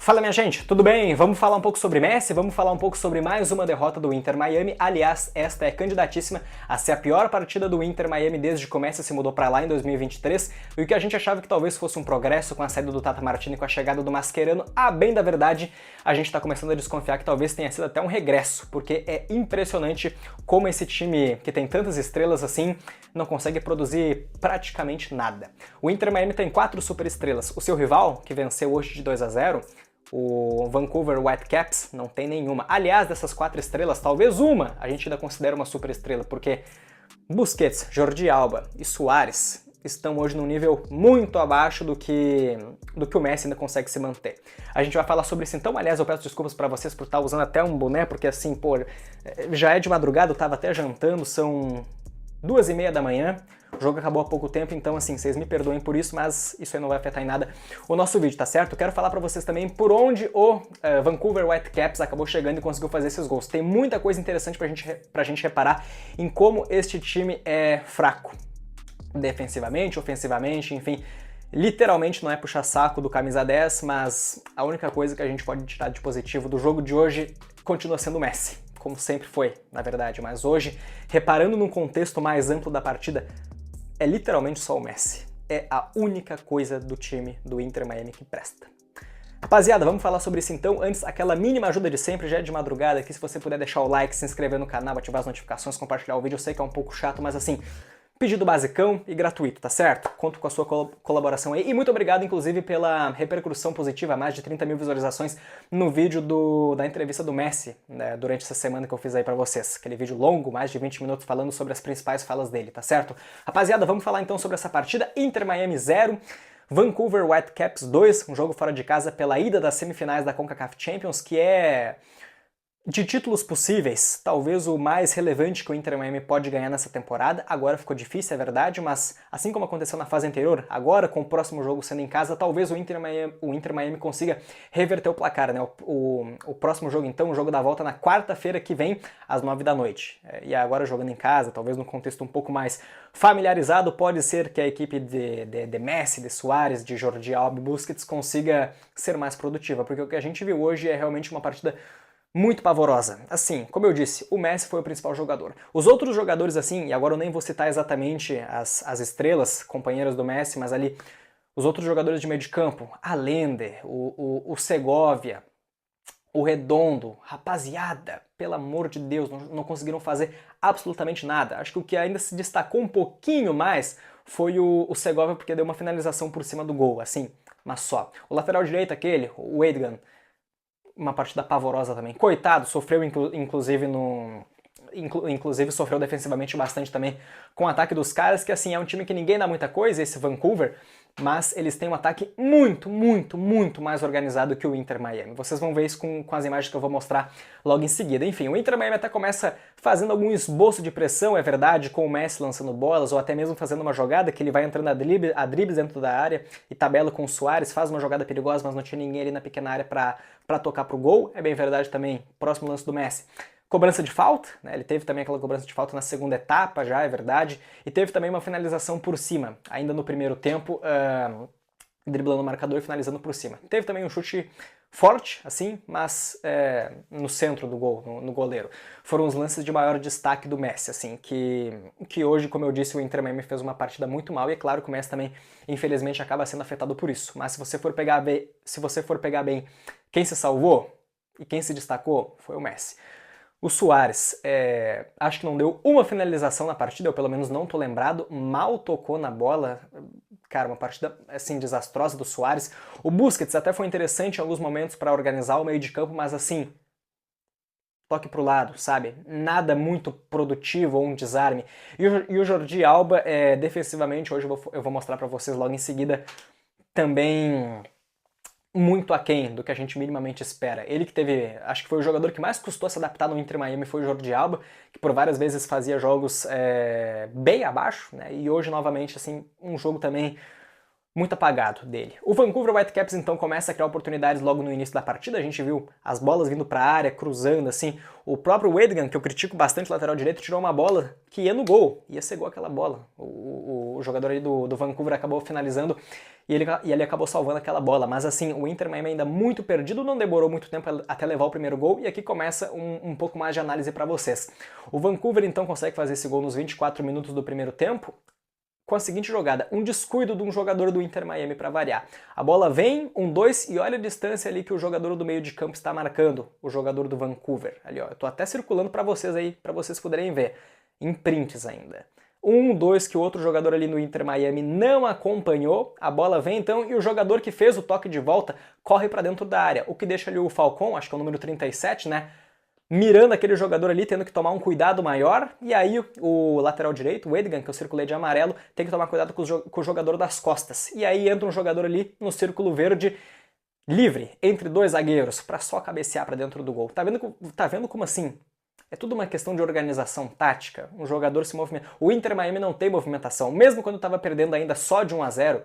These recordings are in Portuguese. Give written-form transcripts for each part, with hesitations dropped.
Fala minha gente, tudo bem? Vamos falar um pouco sobre Messi? Vamos falar um pouco sobre mais uma derrota do Inter Miami. Aliás, esta é candidatíssima a ser a pior partida do Inter Miami desde que o Messi se mudou para lá em 2023. E o que a gente achava que talvez fosse um progresso com a saída do Tata Martino e com a chegada do Mascherano, a bem da verdade, a gente tá começando a desconfiar que talvez tenha sido até um regresso, porque é impressionante como esse time que tem tantas estrelas assim não consegue produzir praticamente nada. O Inter Miami tem 4 superestrelas. O seu rival, que venceu hoje de 2-0, o Vancouver Whitecaps, não tem nenhuma. Aliás, dessas 4 estrelas, talvez uma a gente ainda considera uma superestrela, porque Busquets, Jordi Alba e Suárez estão hoje num nível muito abaixo do que o Messi ainda consegue se manter. A gente vai falar sobre isso então. Aliás, eu peço desculpas pra vocês por estar usando até um boné, porque assim, pô, já é de madrugada, eu tava até jantando, são 2h30 da manhã. O jogo acabou há pouco tempo, então assim, vocês me perdoem por isso, mas isso aí não vai afetar em nada o nosso vídeo, tá certo? Quero falar pra vocês também por onde o Vancouver Whitecaps acabou chegando e conseguiu fazer esses gols. Tem muita coisa interessante pra gente reparar em como este time é fraco. Defensivamente, ofensivamente, enfim, literalmente não é puxar saco do camisa 10, mas a única coisa que a gente pode tirar de positivo do jogo de hoje continua sendo o Messi, como sempre foi, na verdade, mas hoje, reparando num contexto mais amplo da partida, é literalmente só o Messi. É a única coisa do time do Inter Miami que presta. Rapaziada, vamos falar sobre isso então. Antes, aquela mínima ajuda de sempre, já é de madrugada aqui, se você puder deixar o like, se inscrever no canal, ativar as notificações, compartilhar o vídeo, eu sei que é um pouco chato, mas assim, pedido basicão e gratuito, tá certo? Conto com a sua colaboração aí. E muito obrigado, inclusive, pela repercussão positiva, mais de 30 mil visualizações no vídeo da entrevista do Messi, né, durante essa semana que eu fiz aí pra vocês. Aquele vídeo longo, mais de 20 minutos, falando sobre as principais falas dele, tá certo? Rapaziada, vamos falar então sobre essa partida. Inter Miami 0, Vancouver Whitecaps 2, um jogo fora de casa pela ida das semifinais da CONCACAF Champions, que é... de títulos possíveis, talvez o mais relevante que o Inter Miami pode ganhar nessa temporada. Agora ficou difícil, é verdade, mas assim como aconteceu na fase anterior, agora com o próximo jogo sendo em casa, talvez o Inter Miami consiga reverter o placar, né? O próximo jogo, então, o jogo da volta na quarta-feira que vem, às 9 da noite. E agora jogando em casa, talvez num contexto um pouco mais familiarizado, pode ser que a equipe de Messi, de Suárez, de Jordi Alba e Busquets consiga ser mais produtiva, porque o que a gente viu hoje é realmente uma partida muito pavorosa. Assim, como eu disse, o Messi foi o principal jogador. Os outros jogadores, assim, e agora eu nem vou citar exatamente as estrelas, companheiras do Messi, mas ali, os outros jogadores de meio de campo, Allende, o Segovia, o Redondo, rapaziada, pelo amor de Deus, não conseguiram fazer absolutamente nada. Acho que o que ainda se destacou um pouquinho mais foi o Segovia, porque deu uma finalização por cima do gol, assim, mas só. O lateral direito, aquele, o Weidgan, uma partida pavorosa também. Coitado, sofreu inclusive sofreu defensivamente bastante também com o ataque dos caras, que assim, é um time que ninguém dá muita coisa, esse Vancouver, mas eles têm um ataque muito, muito, muito mais organizado que o Inter Miami. Vocês vão ver isso com as imagens que eu vou mostrar logo em seguida. Enfim, o Inter Miami até começa fazendo algum esboço de pressão, é verdade, com o Messi lançando bolas, ou até mesmo fazendo uma jogada que ele vai entrando a dribles dentro da área e tabela com o Suárez, faz uma jogada perigosa, mas não tinha ninguém ali na pequena área para tocar pro gol. É bem verdade também, próximo lance do Messi. Cobrança de falta, né? Ele teve também aquela cobrança de falta na segunda etapa, já é verdade, e teve também uma finalização por cima, ainda no primeiro tempo, driblando o marcador e finalizando por cima. Teve também um chute forte, assim, mas no centro do gol, no goleiro. Foram os lances de maior destaque do Messi, assim, que hoje, como eu disse, o Inter Miami fez uma partida muito mal, e é claro que o Messi também, infelizmente, acaba sendo afetado por isso. Mas se você for pegar bem quem se salvou e quem se destacou, foi o Messi. O Suárez, acho que não deu uma finalização na partida, eu pelo menos não tô lembrado, mal tocou na bola, cara, uma partida assim desastrosa do Suárez. O Busquets até foi interessante em alguns momentos para organizar o meio de campo, mas assim, toque pro lado, sabe? Nada muito produtivo ou um desarme. E o Jordi Alba, defensivamente, hoje eu vou mostrar para vocês logo em seguida, também muito aquém do que a gente minimamente espera. Ele que teve, acho que foi o jogador que mais custou se adaptar no Inter Miami, foi o Jordi Alba, que por várias vezes fazia jogos bem abaixo, né? E hoje novamente assim um jogo também muito apagado dele. O Vancouver Whitecaps então começa a criar oportunidades logo no início da partida, a gente viu as bolas vindo para a área, cruzando assim, o próprio Weidgan, que eu critico bastante, lateral direito, tirou uma bola que ia no gol, ia ser gol aquela bola. O jogador aí do Vancouver acabou finalizando e ele acabou salvando aquela bola. Mas assim, o Inter Miami ainda muito perdido, não demorou muito tempo até levar o primeiro gol, e aqui começa um pouco mais de análise para vocês. O Vancouver então consegue fazer esse gol nos 24 minutos do primeiro tempo, com a seguinte jogada, um descuido de um jogador do Inter Miami para variar. A bola vem, 1-2, e olha a distância ali que o jogador do meio de campo está marcando, o jogador do Vancouver. Ali, ó, eu tô até circulando para vocês aí, para vocês poderem ver, em prints ainda. 1-2 que o outro jogador ali no Inter Miami não acompanhou, a bola vem então e o jogador que fez o toque de volta corre para dentro da área, o que deixa ali o Falcão, acho que é o número 37, né, mirando aquele jogador ali, tendo que tomar um cuidado maior, e aí o lateral direito, o Edgan, que eu circulei de amarelo, tem que tomar cuidado com o jogador das costas. E aí entra um jogador ali no círculo verde, livre, entre dois zagueiros, para só cabecear para dentro do gol. Tá vendo como assim? É tudo uma questão de organização tática, um jogador se movimenta. O Inter Miami não tem movimentação, mesmo quando estava perdendo ainda só de 1-0,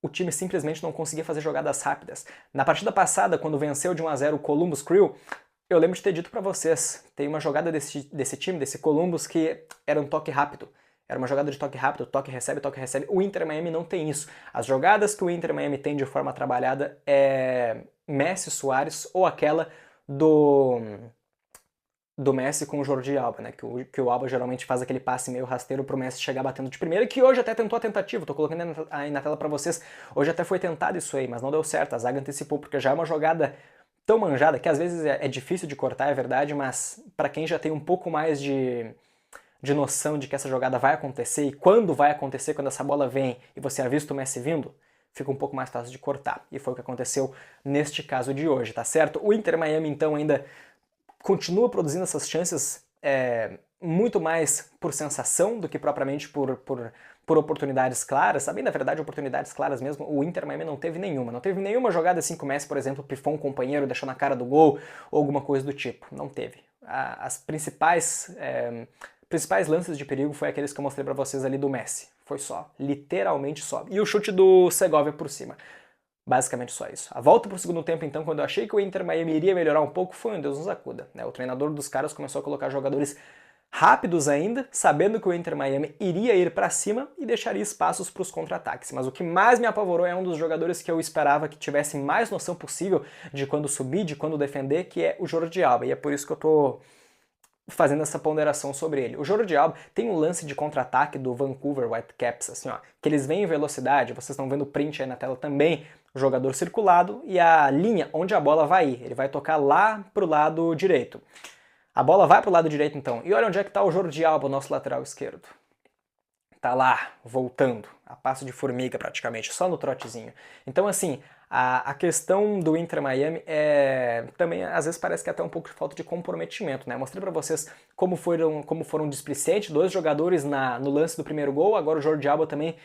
o time simplesmente não conseguia fazer jogadas rápidas. Na partida passada, quando venceu de 1-0 o Columbus Crew, eu lembro de ter dito pra vocês, tem uma jogada desse time, desse Columbus, que era um toque rápido. Era uma jogada de toque rápido, toque recebe, toque recebe. O Inter Miami não tem isso. As jogadas que o Inter Miami tem de forma trabalhada é Messi, Suárez, ou aquela do Messi com o Jordi Alba, né? Que o Alba geralmente faz aquele passe meio rasteiro pro Messi chegar batendo de primeira, que hoje até tentou a tentativa, tô colocando aí na tela pra vocês. Hoje até foi tentado isso aí, mas não deu certo, a zaga antecipou, porque já é uma jogada tão manjada que às vezes é difícil de cortar, é verdade, mas para quem já tem um pouco mais de noção de que essa jogada vai acontecer e quando vai acontecer, quando essa bola vem e você avista o Messi vindo, fica um pouco mais fácil de cortar. E foi o que aconteceu neste caso de hoje, tá certo? O Inter Miami então ainda continua produzindo essas chances muito mais por sensação do que propriamente por oportunidades claras, sabe? Na verdade, oportunidades claras mesmo, o Inter Miami não teve nenhuma. Não teve nenhuma jogada assim que o Messi, por exemplo, pifou um companheiro, deixou na cara do gol, ou alguma coisa do tipo. Não teve. As principais lances de perigo foi aqueles que eu mostrei pra vocês ali do Messi. Foi só. Literalmente só. E o chute do Segovia por cima. Basicamente só isso. A volta pro segundo tempo, então, quando eu achei que o Inter Miami iria melhorar um pouco, foi um Deus nos acuda, né? O treinador dos caras começou a colocar jogadores rápidos ainda, sabendo que o Inter Miami iria ir para cima e deixaria espaços para os contra-ataques. Mas o que mais me apavorou é um dos jogadores que eu esperava que tivesse mais noção possível de quando subir, de quando defender, que é o Jordi Alba. E é por isso que eu tô fazendo essa ponderação sobre ele. O Jordi Alba tem um lance de contra-ataque do Vancouver Whitecaps, assim, ó, que eles vêm em velocidade, vocês estão vendo o print aí na tela também, o jogador circulado e a linha onde a bola vai ir. Ele vai tocar lá pro lado direito. A bola vai pro lado direito então. E olha onde é que tá o Jordi Alba, o nosso lateral esquerdo. Tá lá, voltando, a passo de formiga praticamente, só no trotezinho. Então assim, a questão do Inter Miami também às vezes parece que é até um pouco de falta de comprometimento, né? Mostrei pra vocês como foram displicentes, dois jogadores no lance do primeiro gol, agora o Jordi Alba também,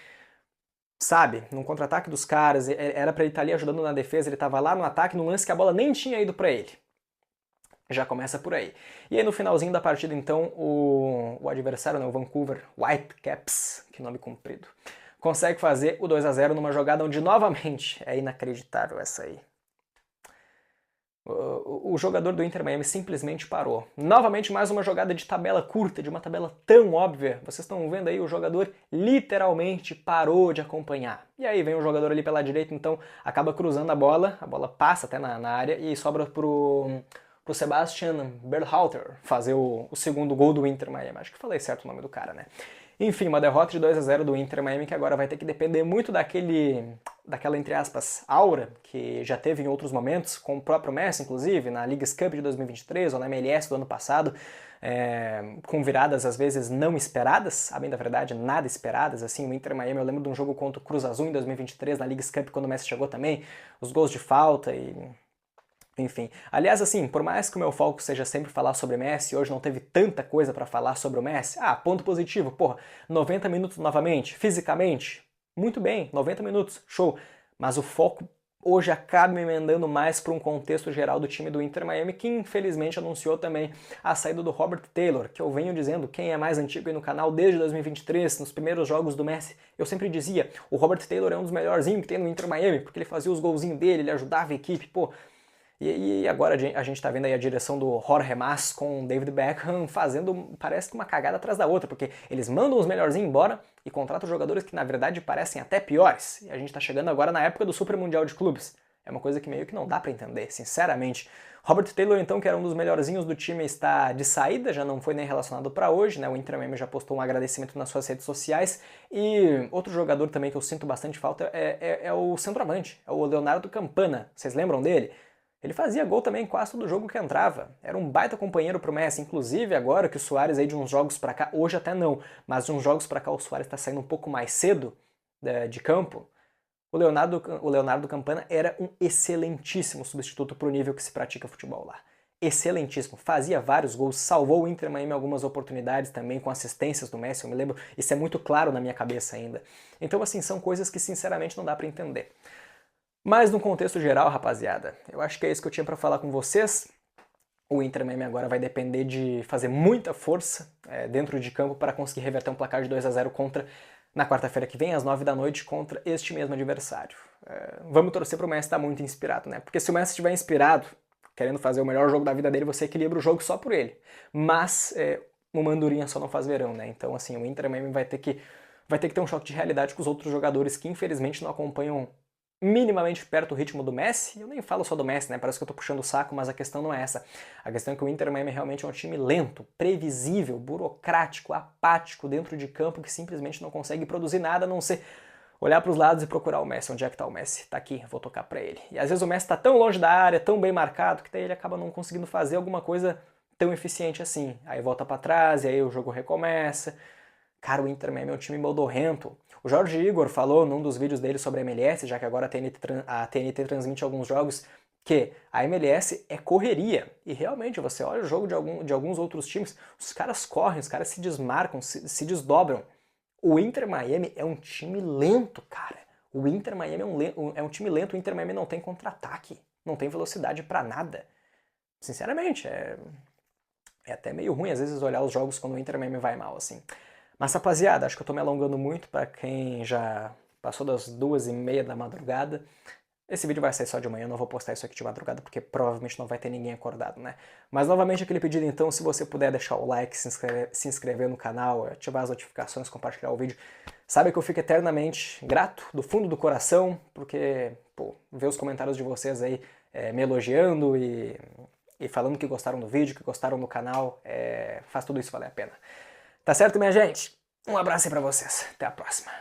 sabe, num contra-ataque dos caras, era pra ele estar ali ajudando na defesa, ele tava lá no ataque, num lance que a bola nem tinha ido pra ele. Já começa por aí. E aí no finalzinho da partida, então, o adversário, né, o Vancouver Whitecaps, que nome comprido, consegue fazer o 2-0 numa jogada onde, novamente, é inacreditável essa aí. O jogador do Inter Miami simplesmente parou. Novamente mais uma jogada de tabela curta, de uma tabela tão óbvia. Vocês estão vendo aí, o jogador literalmente parou de acompanhar. E aí vem o jogador ali pela direita, então acaba cruzando a bola passa até na área e sobra pro Sebastian Berhalter fazer o segundo gol do Inter Miami. Acho que falei certo o nome do cara, né? Enfim, uma derrota de 2-0 do Inter Miami que agora vai ter que depender muito daquela, entre aspas, aura que já teve em outros momentos, com o próprio Messi, inclusive, na Leagues Cup de 2023 ou na MLS do ano passado, com viradas às vezes não esperadas, a bem da verdade, nada esperadas. Assim, o Inter Miami, eu lembro de um jogo contra o Cruz Azul em 2023 na Leagues Cup, quando o Messi chegou também, os gols de falta e... Enfim, aliás, assim, por mais que o meu foco seja sempre falar sobre Messi, hoje não teve tanta coisa pra falar sobre o Messi, ponto positivo, porra, 90 minutos novamente, fisicamente, muito bem, 90 minutos, show, mas o foco hoje acaba me emendando mais para um contexto geral do time do Inter Miami, que infelizmente anunciou também a saída do Robert Taylor, que eu venho dizendo, quem é mais antigo aí no canal desde 2023, nos primeiros jogos do Messi, eu sempre dizia, o Robert Taylor é um dos melhorzinhos que tem no Inter Miami, porque ele fazia os golzinhos dele, ele ajudava a equipe, pô. E agora a gente tá vendo aí a direção do Jorge Mas com o David Beckham fazendo, parece que uma cagada atrás da outra, porque eles mandam os melhorzinhos embora e contratam jogadores que na verdade parecem até piores. E a gente tá chegando agora na época do Super Mundial de Clubes. É uma coisa que meio que não dá pra entender, sinceramente. Robert Taylor, então, que era um dos melhorzinhos do time, está de saída, já não foi nem relacionado para hoje, né? O Inter Miami já postou um agradecimento nas suas redes sociais. E outro jogador também que eu sinto bastante falta é o centroavante, é o Leonardo Campana. Vocês lembram dele? Ele fazia gol também em quase todo jogo que entrava. Era um baita companheiro pro Messi. Inclusive, agora que o Suárez aí de uns jogos pra cá, hoje até não, mas de uns jogos pra cá o Suárez tá saindo um pouco mais cedo de campo. O Leonardo Campana era um excelentíssimo substituto pro nível que se pratica futebol lá. Excelentíssimo. Fazia vários gols, salvou o Inter Miami algumas oportunidades também com assistências do Messi, eu me lembro, isso é muito claro na minha cabeça ainda. Então, assim, são coisas que sinceramente não dá pra entender. Mas no contexto geral, rapaziada, eu acho que é isso que eu tinha pra falar com vocês. O Inter Miami agora vai depender de fazer muita força dentro de campo para conseguir reverter um placar de 2-0 contra na quarta-feira que vem, às 9 da noite, contra este mesmo adversário. Vamos torcer para o Messi estar muito inspirado, né? Porque se o Messi estiver inspirado, querendo fazer o melhor jogo da vida dele, você equilibra o jogo só por ele. Mas uma andorinha só não faz verão, né? Então, assim, o Inter Miami vai ter que ter um choque de realidade com os outros jogadores que, infelizmente, não acompanham minimamente perto do ritmo do Messi. Eu nem falo só do Messi, né? Parece que eu tô puxando o saco, mas a questão não é essa. A questão é que o Inter Miami realmente é um time lento, previsível, burocrático, apático dentro de campo que simplesmente não consegue produzir nada a não ser olhar para os lados e procurar o Messi. Onde é que tá o Messi? Tá aqui, vou tocar para ele. E às vezes o Messi tá tão longe da área, tão bem marcado, que daí ele acaba não conseguindo fazer alguma coisa tão eficiente assim. Aí volta para trás e aí o jogo recomeça. Cara, o Inter Miami é um time modorrento. O Jorge Igor falou num dos vídeos dele sobre a MLS, já que agora a TNT transmite alguns jogos, que a MLS é correria. E realmente, você olha o jogo de alguns outros times, os caras correm, os caras se desmarcam, se desdobram. O Inter Miami é um time lento, cara. O Inter Miami é um time lento, o Inter Miami não tem contra-ataque, não tem velocidade pra nada. Sinceramente, é até meio ruim às vezes olhar os jogos quando o Inter Miami vai mal, assim. Mas, rapaziada, acho que eu tô me alongando muito para quem já passou das 2h30 da madrugada. Esse vídeo vai sair só de manhã, eu não vou postar isso aqui de madrugada, porque provavelmente não vai ter ninguém acordado, né? Mas, novamente, aquele pedido, então, se você puder deixar o like, se inscrever no canal, ativar as notificações, compartilhar o vídeo, sabe que eu fico eternamente grato, do fundo do coração, porque, pô, ver os comentários de vocês aí me elogiando e falando que gostaram do vídeo, que gostaram do canal, faz tudo isso valer a pena. Tá certo, minha gente? Um abraço aí pra vocês. Até a próxima.